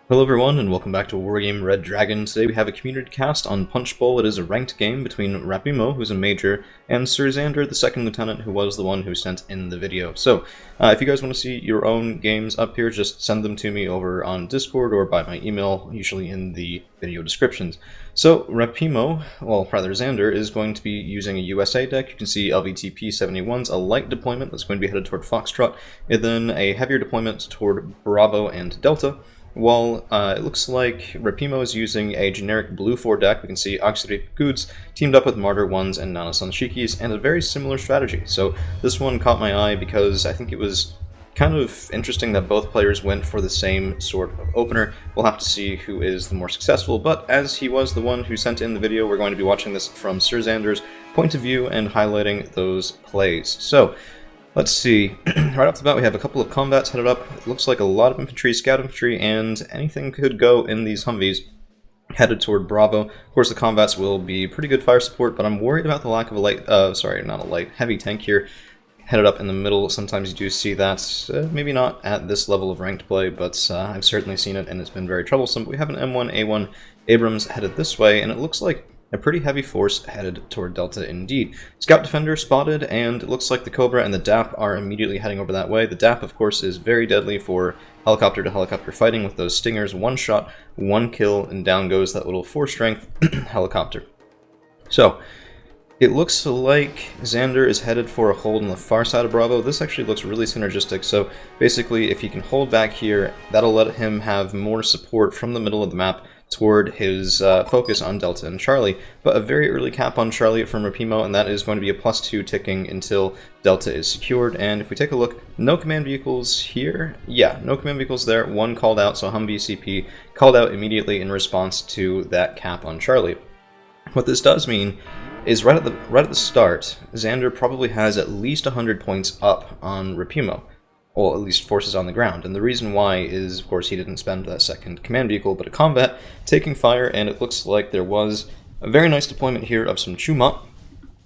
Hello everyone, and welcome back to Wargame Red Dragon. Today we have a community cast on Punch Bowl. It is a ranked game between Rapimo, who's a major, and Sir Xander, the second lieutenant, who was the one who sent in the video. So, if you guys want to see your own games up here, just send them to me over on Discord or by my email, usually in the video descriptions. So, Rapimo, well, rather Xander, is going to be using a USA deck. You can see LVTP 71's a light deployment that's going to be headed toward Foxtrot, and then a heavier deployment toward Bravo and Delta. While it looks like Rapimo is using a generic blue 4 deck, we can see Oxidated Goods teamed up with Martyr 1s and Nana Sanshikis, and a very similar strategy. So this one caught my eye because I think it was kind of interesting that both players went for the same sort of opener. We'll have to see who is the more successful, but as he was the one who sent in the video, we're going to be watching this from Sir Xander's point of view and highlighting those plays. So, let's see, right off the bat we have a couple of combats headed up. It looks like a lot of infantry, scout infantry, and anything could go in these Humvees headed toward Bravo. Of course the combats will be pretty good fire support, but I'm worried about the lack of a light, heavy tank here headed up in the middle. Sometimes you do see that, maybe not at this level of ranked play, but I've certainly seen it and it's been very troublesome. But we have an M1A1 Abrams headed this way, and it looks like a pretty heavy force headed toward Delta indeed. Scout Defender spotted, and it looks like the Cobra and the DAP are immediately heading over that way. The DAP, of course, is very deadly for helicopter-to-helicopter fighting with those stingers. One shot, one kill, and down goes that little 4-strength helicopter. So, it looks like Xander is headed for a hold on the far side of Bravo. This actually looks really synergistic, so basically if he can hold back here, that'll let him have more support from the middle of the map toward his focus on Delta and Charlie, but a very early cap on Charlie from Rapimo, and that is going to be a +2 ticking until Delta is secured. And if we take a look, no command vehicles here. Yeah, no command vehicles there. One called out, so Humvee CP called out immediately in response to that cap on Charlie. What this does mean is right at the start, Xander probably has at least 100 points up on Rapimo, or at least forces on the ground. And the reason why is, of course, he didn't spend that second command vehicle, but a combat taking fire, and it looks like there was a very nice deployment here of some Chuma.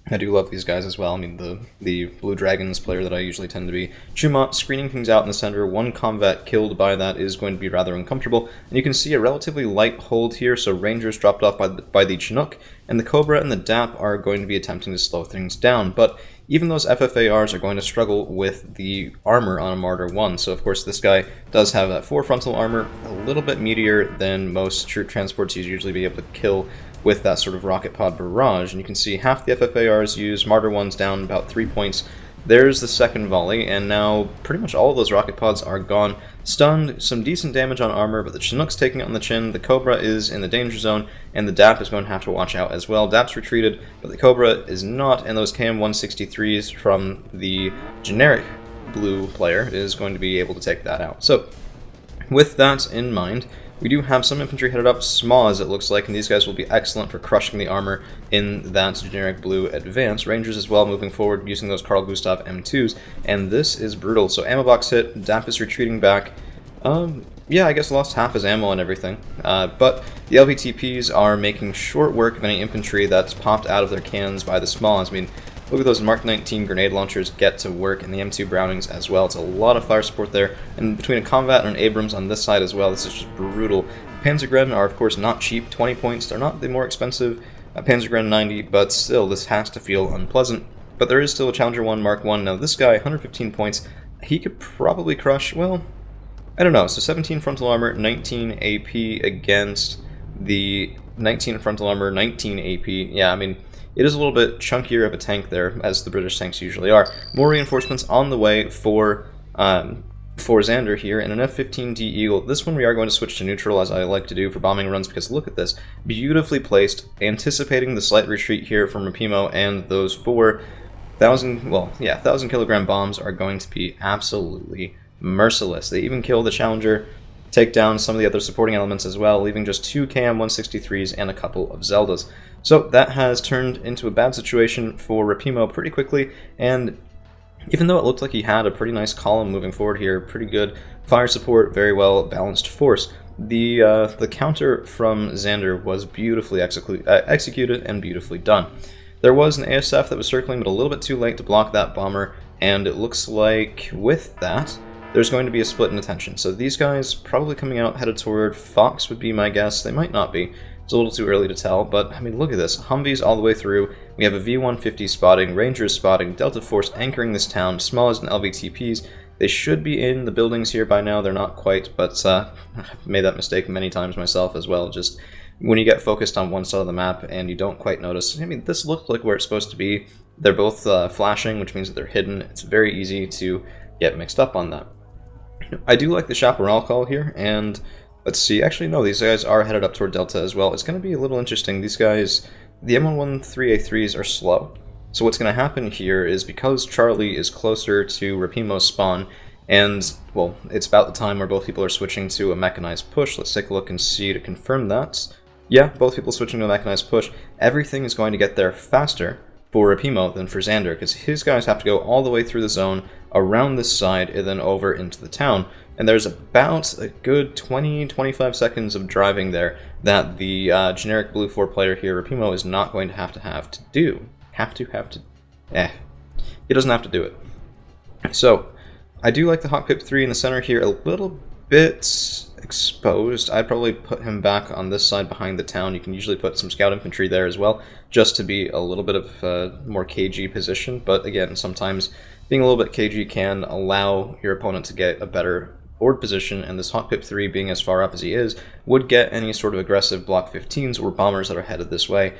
I do love these guys as well. I mean, the Blue Dragons player that I usually tend to be. Chuma screening things out in the center. One combat killed by that is going to be rather uncomfortable. And you can see a relatively light hold here, so Rangers dropped off by the Chinook, and the Cobra and the DAP are going to be attempting to slow things down. But even those FFARs are going to struggle with the armor on a Martyr 1. So of course this guy does have that 4 frontal armor, a little bit meatier than most troop transports you'd usually be able to kill with that sort of rocket pod barrage. And you can see half the FFARs used, Martyr 1's down about 3 points. There's the second volley, and now pretty much all of those rocket pods are gone. Stunned, some decent damage on armor, but the Chinook's taking it on the chin, the Cobra is in the danger zone, and the DAP is going to have to watch out as well. DAP's retreated, but the Cobra is not, and those KM-163s from the generic blue player is going to be able to take that out. So, with that in mind, we do have some infantry headed up, small as it looks like, and these guys will be excellent for crushing the armor in that generic blue advance. Rangers as well moving forward using those Carl Gustav M2s, and this is brutal. So ammo box hit, DAP is retreating back. Yeah, I guess lost half his ammo and everything. But the LVTPs are making short work of any infantry that's popped out of their cannons by the smalls. I mean, look at those Mark 19 grenade launchers get to work, and the M2 Brownings as well. It's a lot of fire support there, and between a combat and an Abrams on this side as well, this is just brutal. Panzergren are of course not cheap, 20 points. They're not the more expensive Panzergren 90, but still this has to feel unpleasant. But there is still a Challenger 1 Mark 1. Now this guy, 115 points, he could probably crush, well, I don't know. So 17 frontal armor, 19 AP against the 19 frontal armor, 19 AP. Yeah, I mean, it is a little bit chunkier of a tank there, as the British tanks usually are. More reinforcements on the way for Xander here, and an F-15D Eagle. This one we are going to switch to neutral, as I like to do for bombing runs, because look at this. Beautifully placed, anticipating the slight retreat here from Rapimo, and those 4,000, well, yeah, 1,000 kilogram bombs are going to be absolutely merciless. They even kill the Challenger, take down some of the other supporting elements as well, leaving just 2 KM-163s and a couple of Zeldas. So that has turned into a bad situation for Rapimo pretty quickly, and even though it looked like he had a pretty nice column moving forward here, pretty good fire support, very well balanced force, the counter from Xander was beautifully executed and beautifully done. There was an ASF that was circling, but a little bit too late to block that bomber, and it looks like with that, there's going to be a split in attention. So these guys probably coming out headed toward Fox would be my guess. They might not be. It's a little too early to tell, but I mean, look at this. Humvees all the way through. We have a V-150 spotting, Rangers spotting, Delta Force anchoring this town, Smalls and LVTPs. They should be in the buildings here by now. They're not quite, but I've made that mistake many times myself as well. Just when you get focused on one side of the map and you don't quite notice. I mean, this looked like where it's supposed to be. They're both flashing, which means that they're hidden. It's very easy to get mixed up on that. I do like the Chaparral call here, and let's see. Actually, no, these guys are headed up toward Delta as well. It's going to be a little interesting. These guys, the M113A3s are slow. So what's going to happen here is because Charlie is closer to Rapimo's spawn, and, well, it's about the time where both people are switching to a mechanized push. Let's take a look and see to confirm that. Yeah, both people switching to a mechanized push. Everything is going to get there faster for Rapimo than for Xander, because his guys have to go all the way through the zone, around this side, and then over into the town. And there's about a good 20-25 seconds of driving there that the generic Blue 4 player here, Rapimo, is not going to have to do. He doesn't have to do it. So, I do like the Hawk Pip 3 in the center here, a little bit exposed. I'd probably put him back on this side behind the town. You can usually put some scout infantry there as well, just to be a little bit of a more cagey position. But again, sometimes being a little bit cagey can allow your opponent to get a better board position, and this Hawk Pip 3 being as far up as he is, would get any sort of aggressive Block 15s or bombers that are headed this way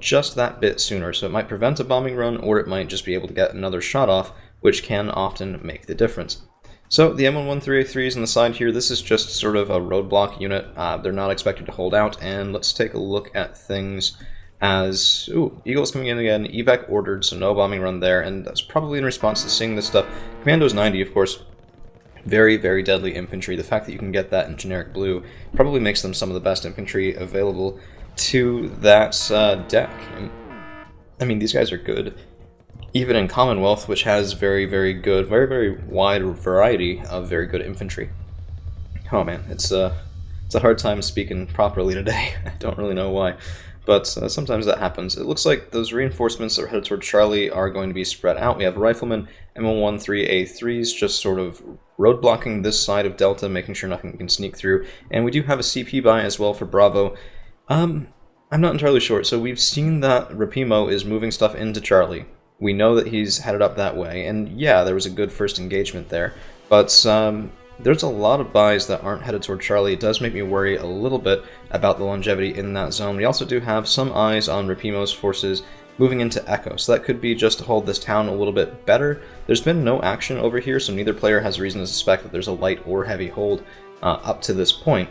just that bit sooner. So it might prevent a bombing run, or it might just be able to get another shot off, which can often make the difference. So the M113A3s on the side here, this is just sort of a roadblock unit. They're not expected to hold out, and let's take a look at things as... Ooh, Eagle's coming in again, evac ordered, so no bombing run there, and that's probably in response to seeing this stuff. Commandos 90, of course, very, very deadly infantry. The fact that you can get that in generic blue probably makes them some of the best infantry available to that deck. And, I mean, these guys are good. Even in Commonwealth, which has very, very good, very, very wide variety of very good infantry. Oh man, it's a hard time speaking properly today. I don't really know why, but sometimes that happens. It looks like those reinforcements that are headed toward Charlie are going to be spread out. We have riflemen, M113A3s, just sort of roadblocking this side of Delta, making sure nothing can sneak through. And we do have a CP buy as well for Bravo. I'm not entirely sure. So we've seen that Rapimo is moving stuff into Charlie. We know that he's headed up that way, and yeah, there was a good first engagement there, but there's a lot of buys that aren't headed toward Charlie. It does make me worry a little bit about the longevity in that zone. We also do have some eyes on Rapimo's forces moving into Echo, so that could be just to hold this town a little bit better. There's been no action over here, so neither player has reason to suspect that there's a light or heavy hold up to this point.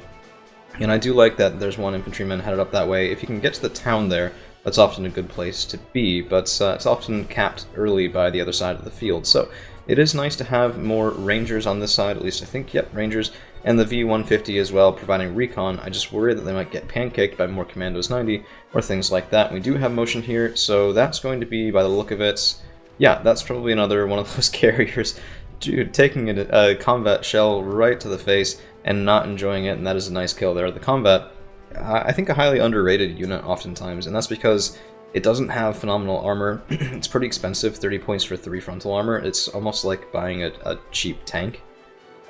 And I do like that there's one infantryman headed up that way. If you can get to the town there, that's often a good place to be, but it's often capped early by the other side of the field. So it is nice to have more Rangers on this side, at least I think, yep, Rangers, and the V-150 as well, providing recon. I just worry that they might get pancaked by more Commandos 90 or things like that. We do have motion here, so that's going to be, by the look of it, yeah, that's probably another one of those carriers. Dude, taking a combat shell right to the face and not enjoying it, and that is a nice kill there. The combat, I think, a highly underrated unit oftentimes, and that's because it doesn't have phenomenal armor. It's pretty expensive, 30 points for 3 frontal armor. It's almost like buying a cheap tank.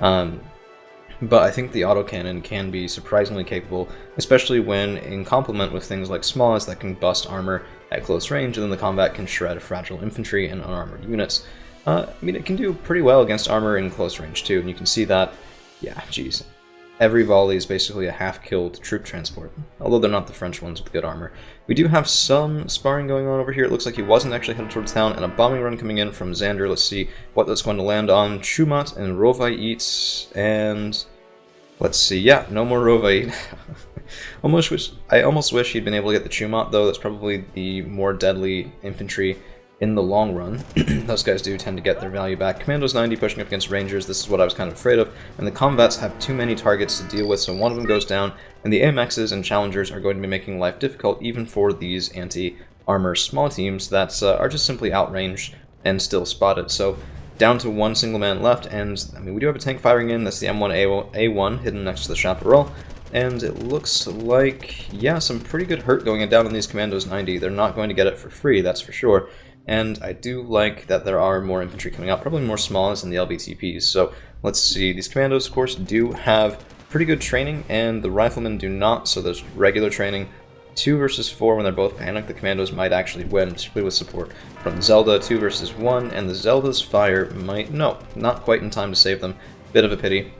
But I think the autocannon can be surprisingly capable, especially when in complement with things like Smalls that can bust armor at close range, and then the combat can shred fragile infantry and unarmored units. I mean, it can do pretty well against armor in close range too, and you can see that, yeah, geez. Every volley is basically a half-killed troop transport, although they're not the French ones with good armor. We do have some sparring going on over here. It looks like he wasn't actually headed towards town, and a bombing run coming in from Xander. Let's see what that's going to land on. Chumat and Rovait, and let's see, yeah, no more Rovait. I almost wish he'd been able to get the Chumat, though. That's probably the more deadly infantry in the long run. Those guys do tend to get their value back. Commandos 90 pushing up against Rangers, this is what I was kind of afraid of, and the Combats have too many targets to deal with, so one of them goes down, and the AMXs and Challengers are going to be making life difficult even for these anti-armor small teams that are just simply outranged and still spotted. So down to one single man left, and I mean, we do have a tank firing in. That's the M1A1 hidden next to the Chaparral, and it looks like, yeah, some pretty good hurt going down on these Commandos 90. They're not going to get it for free, that's for sure. And I do like that there are more infantry coming out, probably more Smalls than the LBTPs, so let's see, these commandos, of course, do have pretty good training, and the riflemen do not, so there's regular training. 2 versus 4 when they're both panicked, the commandos might actually win, particularly with support from Zelda. 2 versus 1, and the Zelda's fire might... no, not quite in time to save them. Bit of a pity.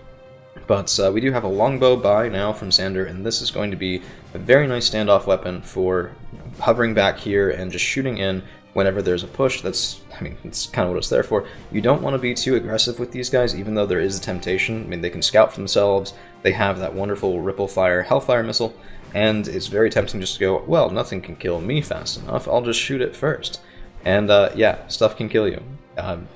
But we do have a longbow by now from Xander, and this is going to be a very nice standoff weapon for hovering back here and just shooting in whenever there's a push. That's, I mean, it's kind of what it's there for. You don't want to be too aggressive with these guys, even though there is a temptation. I mean, they can scout for themselves, they have that wonderful ripple fire Hellfire missile, and it's very tempting just to go, well, nothing can kill me fast enough, I'll just shoot it first. And yeah, stuff can kill you.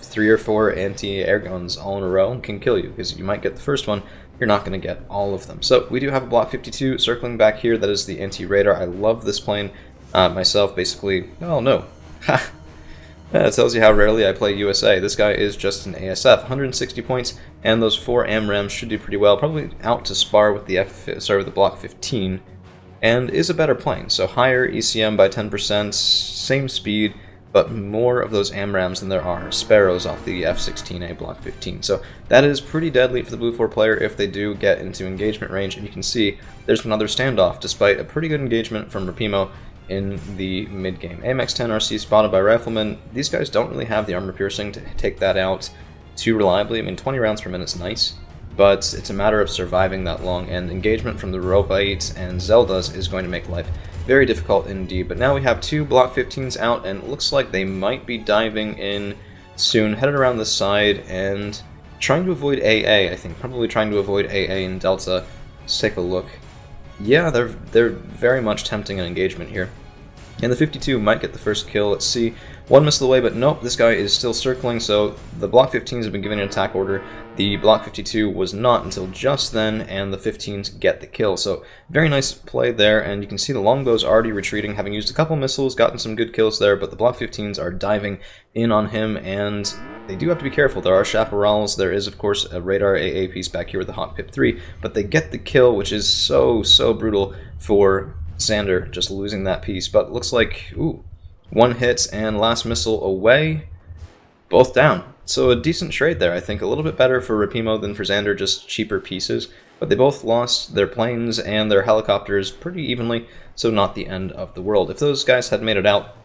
3 or 4 anti-air guns all in a row can kill you, because you might get the first one, you're not going to get all of them. So we do have a Block 52 circling back here, that is the anti-radar. I love this plane myself, basically. Oh no, ha! That tells you how rarely I play USA. This guy is just an ASF. 160 points, and those 4 AMRAMs should do pretty well. Probably out to spar with the Block 15, and is a better plane. So higher ECM by 10%, same speed, but more of those AMRAMs than there are Sparrows off the F-16A Block 15. So that is pretty deadly for the Blue 4 player if they do get into engagement range, and you can see there's another standoff, despite a pretty good engagement from Rapimo in the mid-game. AMX-10 RC spotted by Riflemen. These guys don't really have the armor piercing to take that out too reliably. I mean, 20 rounds per minute is nice, but it's a matter of surviving that long, and engagement from the Rovite and Zeldas is going to make life very difficult indeed. But now we have 2 Block 15s out, and it looks like they might be diving in soon, headed around this side and trying to avoid AA, I think. Probably trying to avoid AA and Delta. Let's take a look. Yeah, they're very much tempting an engagement here. And the 52 might get the first kill. Let's see. 1 missile away, but nope, this guy is still circling, so the Block 15s have been given an attack order. The Block 52 was not until just then, and the 15s get the kill. So very nice play there, and you can see the longbow's already retreating, having used a couple missiles, gotten some good kills there, but the Block 15s are diving in on him, and they do have to be careful. There are chaparrals, there is of course a radar AA piece back here with the Hawk Pip 3, but they get the kill, which is so brutal for Xander, just losing that piece. But it looks like, ooh, 1 hit and last missile away, both down. So a decent trade there, I think. A little bit better for Rapimo than for Xander, just cheaper pieces. But they both lost their planes and their helicopters pretty evenly, so not the end of the world. If those guys had made it out,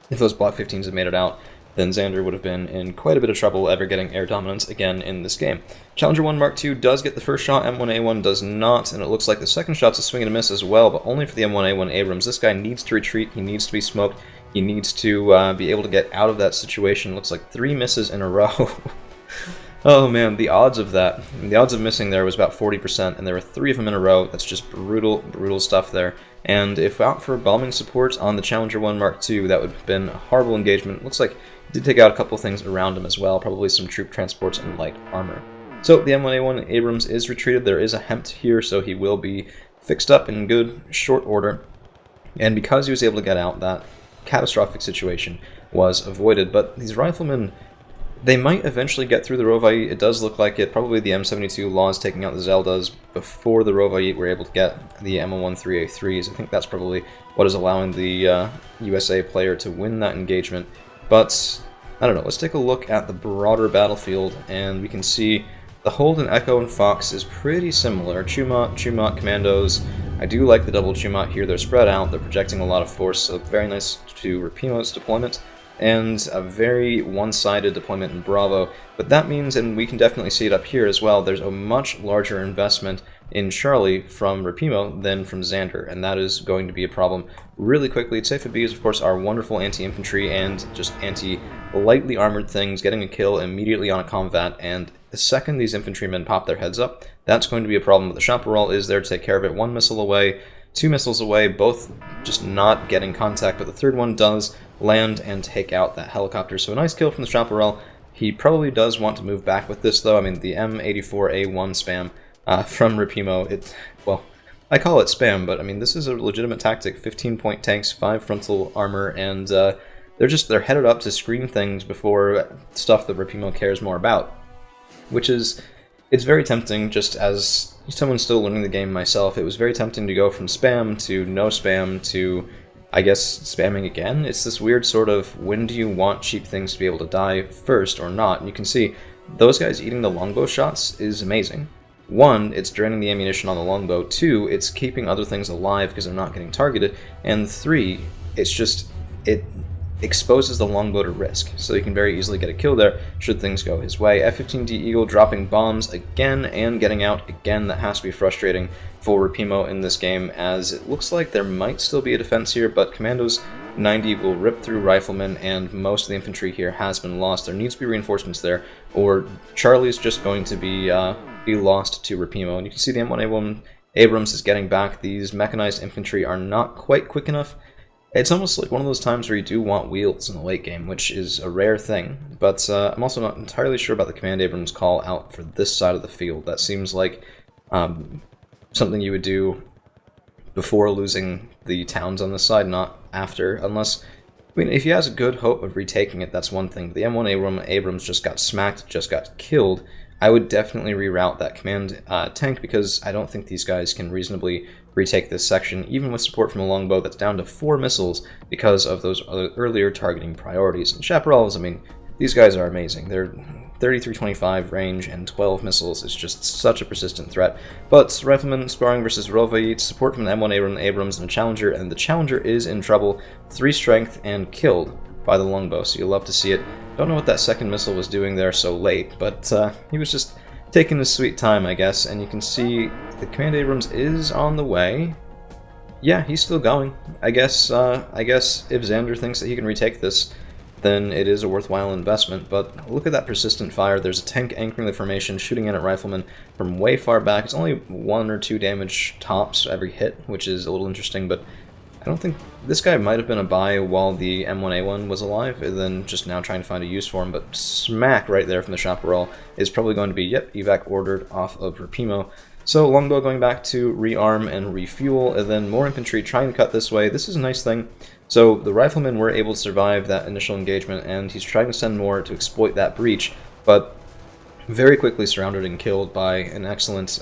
if those Block 15s had made it out, then Xander would have been in quite a bit of trouble ever getting air dominance again in this game. Challenger 1 Mark II does get the first shot, M1A1 does not, and it looks like the second shot's a swing and a miss as well, but only for the M1A1 Abrams. This guy needs to retreat, he needs to be smoked, he needs to be able to get out of that situation. Looks like 3 misses in a row. Oh man, the odds of that. I mean, the odds of missing there was about 40%, and there were 3 of them in a row. That's just brutal stuff there. And if out for bombing support on the Challenger 1 Mark II, that would have been a horrible engagement. Looks like he did take out a couple things around him as well, probably some troop transports and light armor. So the M1A1 Abrams is retreated. There is a Hempt here, so he will be fixed up in good short order. And because he was able to get out, that catastrophic situation was avoided. But these riflemen, they might eventually get through the Rovite. It does look like it. Probably the M72 Laws taking out the Zeldas before the Rovite were able to get the M113A3s. I think that's probably what is allowing the USA player to win that engagement. But, I don't know, let's take a look at the broader battlefield, and we can see the Holden, Echo, and Fox is pretty similar. Chumot commandos. I do like the double Chumot here. They're spread out, they're projecting a lot of force, so very nice to Rapimo's deployment, and a very one-sided deployment in Bravo. But that means, and we can definitely see it up here as well, there's a much larger investment in Charlie from Rapimo than from Xander, and that is going to be a problem really quickly. Safe B is, of course, our wonderful anti-infantry and just anti-lightly armored things, getting a kill immediately on a combat, and the second these infantrymen pop their heads up, that's going to be a problem. But the Chaparral is there to take care of it. 1 missile away, 2 missiles away, both just not getting contact, but the third one does land and take out that helicopter. So a nice kill from the Chaparral. He probably does want to move back with this, though. I mean, the M84A1 spam from Rapimo, well, I call it spam, but I mean, this is a legitimate tactic. 15-point tanks, 5 frontal armor, and they're headed up to screen things before stuff that Rapimo cares more about. Which is, it's very tempting, just as someone still learning the game myself, it was very tempting to go from spam to no spam to, I guess, spamming again. It's this weird sort of, when do you want cheap things to be able to die first or not? And you can see those guys eating the longbow shots is amazing. One, it's draining the ammunition on the longbow. Two, it's keeping other things alive because they're not getting targeted. And three, it exposes the longbow to risk, so he can very easily get a kill there should things go his way. F-15D Eagle dropping bombs again and getting out again. That has to be frustrating for Rapimo in this game, as it looks like there might still be a defense here, but Commandos 90 will rip through Riflemen, and most of the infantry here has been lost. There needs to be reinforcements there, or Charlie's just going to be lost to Rapimo. And you can see the M1 Abrams is getting back. These mechanized infantry are not quite quick enough. It's almost like one of those times where you do want wheels in the late game, which is a rare thing, but I'm also not entirely sure about the Command Abrams call out for this side of the field. That seems like something you would do before losing the towns on this side, not after, unless, I mean, if he has a good hope of retaking it, that's one thing, but the M1 Abrams just got smacked, just got killed. I would definitely reroute that command tank, because I don't think these guys can reasonably retake this section, even with support from a longbow that's down to 4 missiles because of those earlier targeting priorities. And Chaparrals, I mean, these guys are amazing. They're 3325 range and 12 missiles is just such a persistent threat. But Riflemen sparring versus Rovait, support from an M1 Abrams and a Challenger, and the Challenger is in trouble. 3 strength and killed by the longbow, so you'll love to see it. Don't know what that second missile was doing there so late, but he was just taking his sweet time, I guess, and you can see the Command Abrams is on the way. Yeah, he's still going. I guess if Xander thinks that he can retake this, then it is a worthwhile investment, but look at that persistent fire. There's a tank anchoring the formation, shooting in at Riflemen from way far back. It's only 1 or 2 damage tops every hit, which is a little interesting, but I don't think this guy might have been a buy while the M1A1 was alive, and then just now trying to find a use for him, but smack right there from the Chaparral is probably going to be, yep, evac ordered off of Rapimo. So longbow going back to rearm and refuel, and then more infantry trying to cut this way. This is a nice thing. So the Riflemen were able to survive that initial engagement, and he's trying to send more to exploit that breach, but very quickly surrounded and killed by an excellent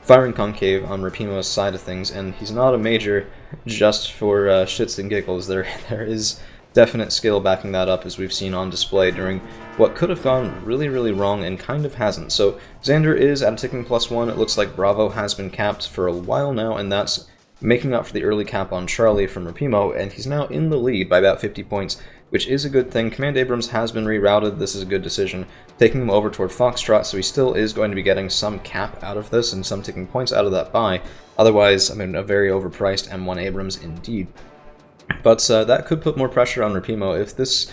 firing concave on Rapimo's side of things, and he's not a major just for shits and giggles. There is definite skill backing that up, as we've seen on display during what could have gone really, really wrong and kind of hasn't. So Xander is at a ticking +1. It looks like Bravo has been capped for a while now, and that's making up for the early cap on Charlie from Rapimo, and he's now in the lead by about 50 points, which is a good thing. Command Abrams has been rerouted. This is a good decision, taking him over toward Foxtrot, so he still is going to be getting some cap out of this and some ticking points out of that buy. Otherwise, I mean, a very overpriced M1 Abrams indeed. But that could put more pressure on Rapimo. If this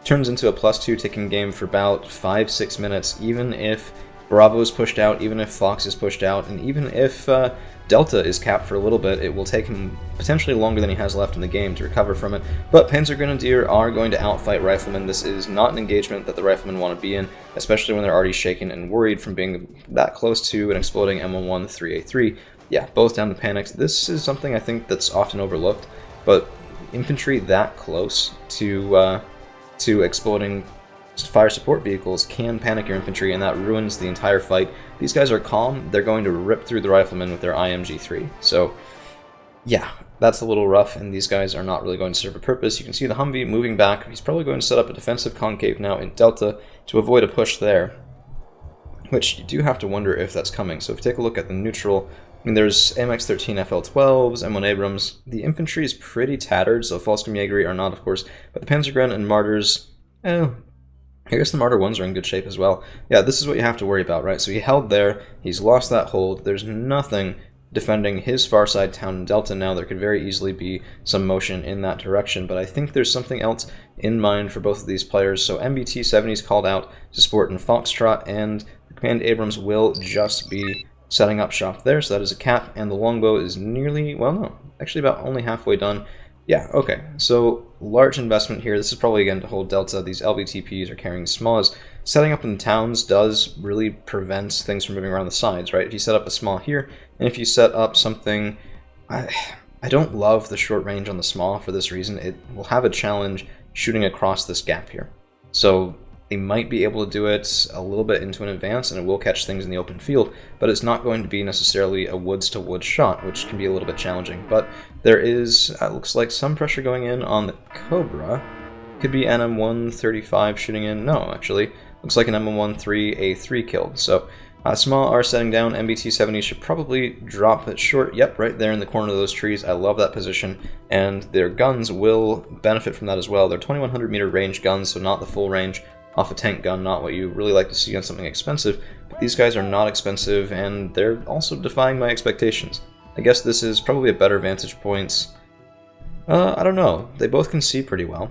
turns into a +2 ticking game for about 5-6 minutes, even if Bravo is pushed out, even if Fox is pushed out, and even if Delta is capped for a little bit, it will take him potentially longer than he has left in the game to recover from it. But Panzer Grenadier are going to outfight Riflemen. This is not an engagement that the Riflemen want to be in, especially when they're already shaken and worried from being that close to an exploding M11 3A3. Yeah, both down to panics. This is something I think that's often overlooked, but infantry that close to exploding fire support vehicles can panic your infantry, and that ruins the entire fight. These guys are calm. They're going to rip through the Riflemen with their IMG-3. So, yeah, that's a little rough, and these guys are not really going to serve a purpose. You can see the Humvee moving back. He's probably going to set up a defensive concave now in Delta to avoid a push there, which you do have to wonder if that's coming. So if you take a look at the neutral, I mean, there's AMX-13 FL-12s, M1 Abrams. The infantry is pretty tattered, so Volkskomjäger are not, of course, but the Panzergren and Martyrs, I guess the Martyr 1s are in good shape as well. Yeah, this is what you have to worry about, right? So he held there, he's lost that hold, there's nothing defending his far side town in Delta now. There could very easily be some motion in that direction, but I think there's something else in mind for both of these players. So MBT-70 is called out to support in Foxtrot, and the Command Abrams will just be setting up shop there, so that is a cap, and the longbow is nearly, well, no, actually about only halfway done. Yeah, okay, so large investment here. This is probably, again, to hold Delta. These LVTPs are carrying smalls. Setting up in towns does really prevent things from moving around the sides, right? If you set up a small here, and if you set up something... I don't love the short range on the small for this reason. It will have a challenge shooting across this gap here. So they might be able to do it a little bit into an advance, and it will catch things in the open field, but it's not going to be necessarily a woods-to-woods shot, which can be a little bit challenging. But there is, looks like, some pressure going in on the Cobra. Could be NM-135 shooting in. No, actually. looks like an M13A3 killed. So small R setting down, MBT-70 should probably drop it short. Yep, right there in the corner of those trees. I love that position, and their guns will benefit from that as well. They're 2100 meter range guns, so not the full range off a tank gun, not what you really like to see on something expensive, but these guys are not expensive, and they're also defying my expectations. I guess this is probably a better vantage point. I don't know. They both can see pretty well.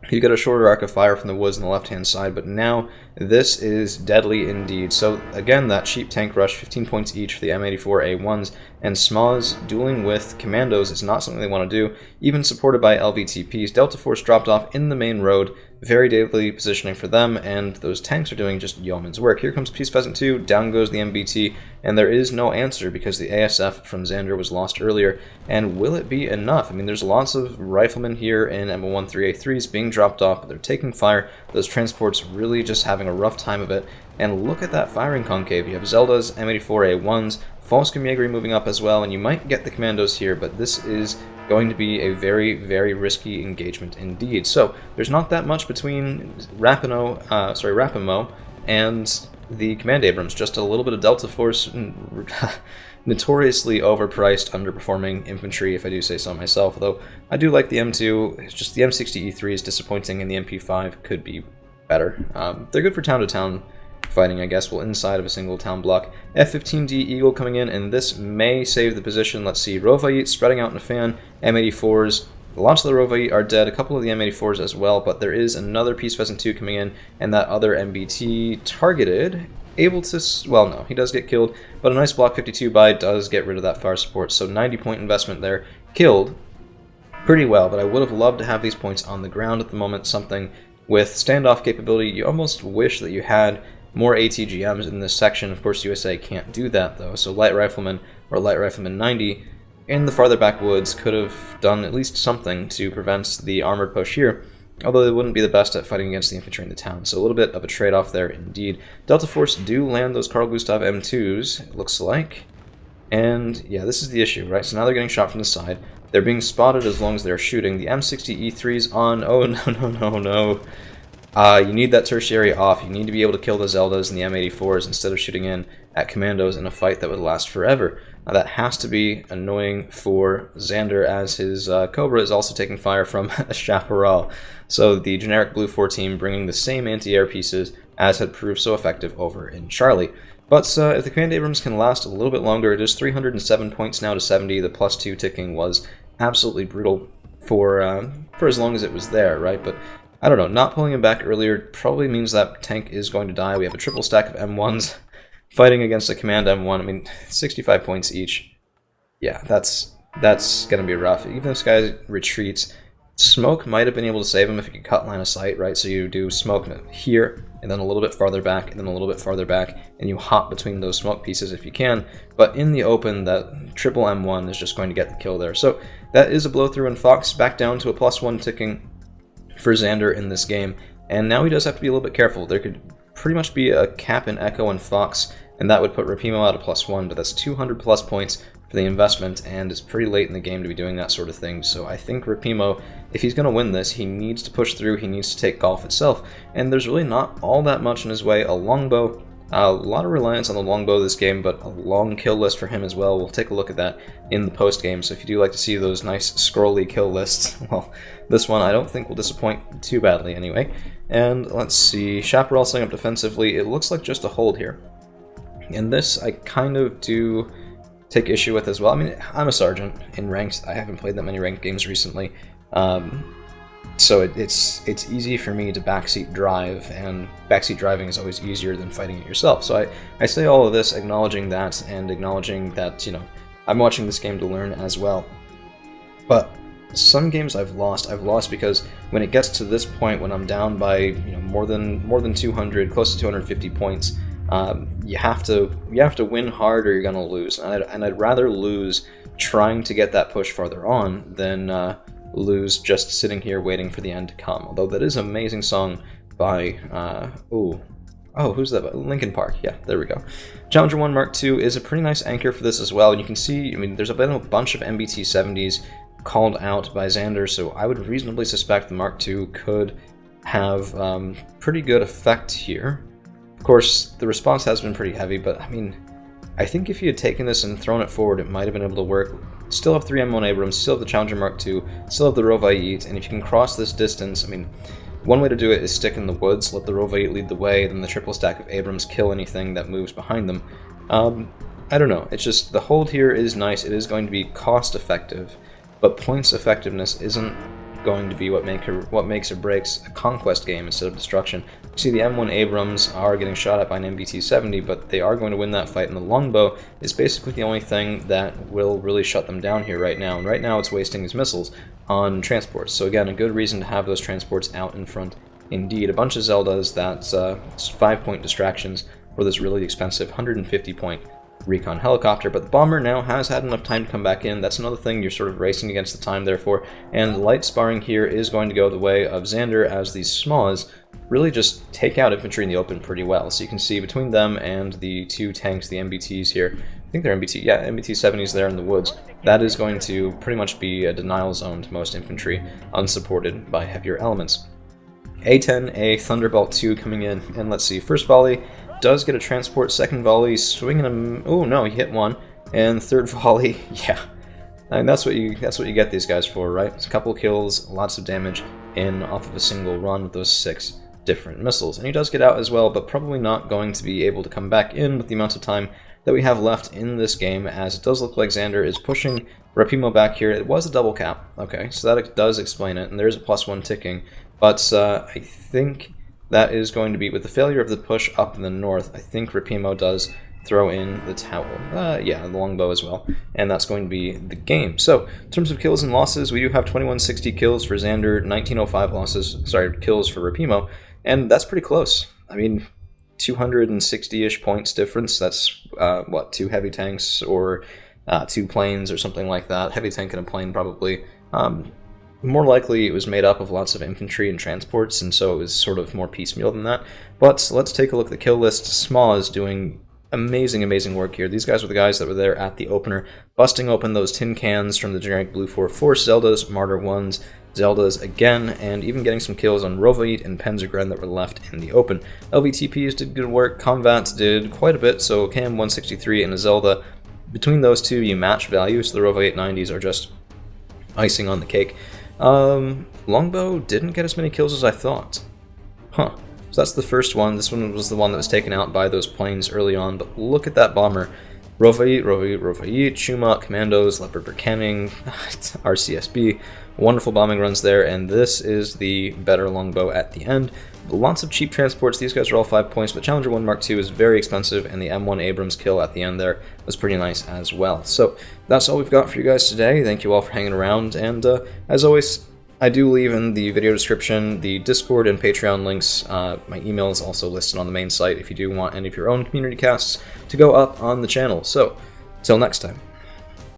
You get a shorter arc of fire from the woods on the left-hand side, but now this is deadly indeed. So again, that cheap tank rush, 15 points each for the M84A1s, and Smaws dueling with commandos is not something they want to do, even supported by LVTPs. Delta Force dropped off in the main road, very deadly positioning for them, and those tanks are doing just yeoman's work. Here comes Peace Pheasant 2, down goes the MBT, and there is no answer because the ASF from Xander was lost earlier. And will it be enough? I mean, there's lots of riflemen here in M13A3s being dropped off, but they're taking fire. Those transports really just having a rough time of it. And look at that firing concave. You have Zelda's, M84A1s, Falscom Jägeri moving up as well, and you might get the commandos here, but this is going to be a very, very risky engagement indeed. So there's not that much between Rapimo and the Command Abrams, just a little bit of Delta Force, notoriously overpriced, underperforming infantry, if I do say so myself, although I do like the M2. It's just the M60E3 is disappointing, and the MP5 could be better. They're good for town-to-town fighting, I guess, well, inside of a single town block. F-15D Eagle coming in, and this may save the position. Let's see, Rovait spreading out in a fan, M84s. Lots of the Rovait are dead, a couple of the M84s as well, but there is another Peace Pheasant 2 coming in, and that other MBT targeted, able to, well, no, he does get killed, but a nice Block 52 buy does get rid of that fire support, so 90-point investment there, killed pretty well, but I would have loved to have these points on the ground at the moment, something with standoff capability. You almost wish that you had more ATGMs in this section. Of course, USA can't do that, though, so Light Rifleman or Light Rifleman 90 in the farther back woods could have done at least something to prevent the armored push here, although they wouldn't be the best at fighting against the infantry in the town, so a little bit of a trade-off there indeed. Delta Force do land those Carl Gustav M2s, it looks like, and yeah, this is the issue, right? So now they're getting shot from the side, they're being spotted as long as they're shooting. The M60E3's on, oh no. You need that tertiary off. You need to be able to kill the Zeldas and the M84s instead of shooting in at commandos in a fight that would last forever. Now that has to be annoying for Xander, as his Cobra is also taking fire from a Chaparral. So the generic Blue 4 team bringing the same anti-air pieces as had proved so effective over in Charlie. But if the Command Abrams can last a little bit longer, it is 307 points now to 70. The +2 ticking was absolutely brutal for as long as it was there, right? But I don't know, not pulling him back earlier probably means that tank is going to die. We have a triple stack of M1s fighting against a Command M1. I mean, 65 points each. Yeah, that's going to be rough. Even if this guy retreats, smoke might have been able to save him if you could cut line of sight, right? So you do smoke here, and then a little bit farther back, and then a little bit farther back, and you hop between those smoke pieces if you can. But in the open, that triple M1 is just going to get the kill there. So that is a blow through, and Fox back down to a +1 ticking for Xander in this game, and now he does have to be a little bit careful. There could pretty much be a cap in Echo and Fox, and that would put Rapimo at a +1, but that's 200 plus points for the investment, and it's pretty late in the game to be doing that sort of thing. So I think Rapimo, if he's going to win this, he needs to push through, he needs to take golf itself, and there's really not all that much in his way. A longbow, a lot of reliance on the longbow this game, but a long kill list for him as well. We'll take a look at that in the post-game, so if you do like to see those nice scrolly kill lists, well, this one I don't think will disappoint too badly anyway. And let's see, Chaparral setting up defensively, it looks like just a hold here. And this I kind of do take issue with as well. I mean, I'm a sergeant in ranks, I haven't played that many ranked games recently, so it's easy for me to backseat drive, and backseat driving is always easier than fighting it yourself. So I say all of this acknowledging that, and acknowledging that, you know, I'm watching this game to learn as well. But some games I've lost because when it gets to this point, when I'm down by, you know, more than 200, close to 250 points, you have to win hard or you're gonna lose. And I'd rather lose trying to get that push farther on than lose just sitting here waiting for the end to come. Although that is an amazing song by who's that? Linkin Park. Yeah, there we go. Challenger 1 Mark II is a pretty nice anchor for this as well, and you can see, I mean, there's been a bunch of MBT-70s called out by Xander, so I would reasonably suspect the Mark II could have pretty good effect here. Of course, the response has been pretty heavy, but I mean, I think if you had taken this and thrown it forward, it might have been able to work. Still have 3 M1 Abrams, still have the Challenger Mark II, still have the Rovait, and if you can cross this distance, I mean, one way to do it is stick in the woods, let the Rovait lead the way, then the triple stack of Abrams kill anything that moves behind them. I don't know, it's just, the hold here is nice, it is going to be cost effective, but points effectiveness isn't going to be what makes or breaks a conquest game instead of destruction. You see the M1 Abrams are getting shot at by an MBT-70, but they are going to win that fight, and the longbow is basically the only thing that will really shut them down here right now, and right now it's wasting his missiles on transports. So again, a good reason to have those transports out in front. Indeed, a bunch of Zeldas, that's 5-point distractions for this really expensive 150-point recon helicopter, but the bomber now has had enough time to come back in. That's another thing, you're sort of racing against the time therefore, and light sparring here is going to go the way of Xander, as these SMAs really just take out infantry in the open pretty well. So you can see between them and the 2 tanks, the MBTs here, I think they're MBT-70s there in the woods, that is going to pretty much be a denial zone to most infantry, unsupported by heavier elements. A-10A Thunderbolt 2 coming in, and let's see, first volley does get a transport, second volley swinging him. Oh no, he hit one, and third volley, yeah. I mean, that's what you get these guys for, right? It's a couple kills, lots of damage in off of a single run with those 6 different missiles, and he does get out as well, but probably not going to be able to come back in with the amount of time that we have left in this game, as it does look like Xander is pushing Rapimo back here. It was a double cap, okay, so that does explain it, and there's a +1 ticking, but I think that is going to be, with the failure of the push up in the north, I think Rapimo does throw in the towel. Yeah, the longbow as well. And that's going to be the game. So, in terms of kills and losses, we do have 2160 kills for Xander, 1905 kills for Rapimo, and that's pretty close. I mean, 260-ish points difference. That's, 2 heavy tanks or 2 planes or something like that. Heavy tank and a plane probably. More likely it was made up of lots of infantry and transports, and so it was sort of more piecemeal than that. But let's take a look at the kill list. SMA is doing amazing work here. These guys were the guys that were there at the opener, busting open those tin cans from the generic Blue 4 Zeldas, Martyr 1s, Zeldas again, and even getting some kills on Rovait and Penzergren that were left in the open. LVTPs did good work, Comvats did quite a bit, so KM163 and a Zelda, between those two you match value, so the Rovait 90s are just icing on the cake. Longbow didn't get as many kills as I thought. Huh. So that's the first one. This one was the one that was taken out by those planes early on, but look at that bomber. Rovait, Chuma, Commandos, Leopard Canning, RCSB, wonderful bombing runs there, and this is the better longbow at the end. Lots of cheap transports, these guys are all 5 points, but Challenger 1 Mark II is very expensive, and the M1 Abrams kill at the end there was pretty nice as well. So that's all we've got for you guys today. Thank you all for hanging around, and as always, I do leave in the video description the Discord and Patreon links. My email is also listed on the main site if you do want any of your own community casts to go up on the channel. So, till next time.